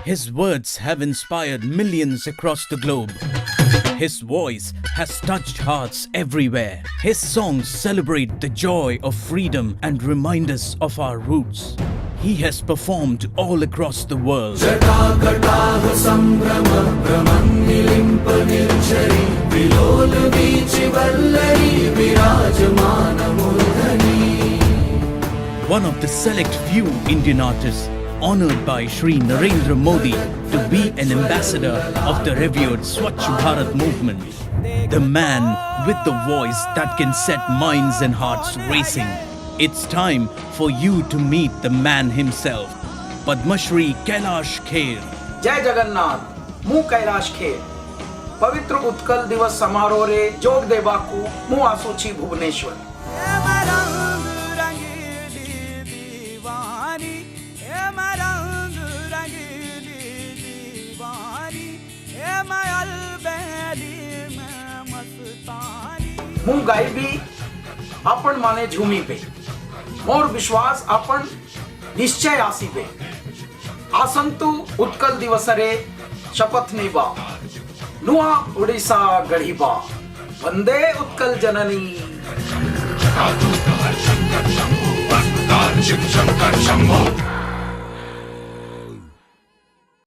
His words have inspired millions across the globe. His voice has touched hearts everywhere. His songs celebrate the joy of freedom and remind us of our roots. He has performed all across the world. One of the select few Indian artists honored by Shri Narendra Modi to be an ambassador of the revered Swachh Bharat movement. The man with the voice that can set minds and hearts racing. It's time for you to meet the man himself, Padma Shri Kailash Kher. जय जगन्नाथ मु कैलाश खेर पवित्र उत्कल दिवस समारोह रे जोग देवाकू मु आसुची भुवनेश्वर मु गायबी आपण माने झूमी पे मोर विश्वास आपण निश्चय आसीबे आसंतु उत्कल दिवस रे शपथ नेबा नुआ ओडिशा गढ़ीबा वंदे उत्कल जननी शंकर शंभो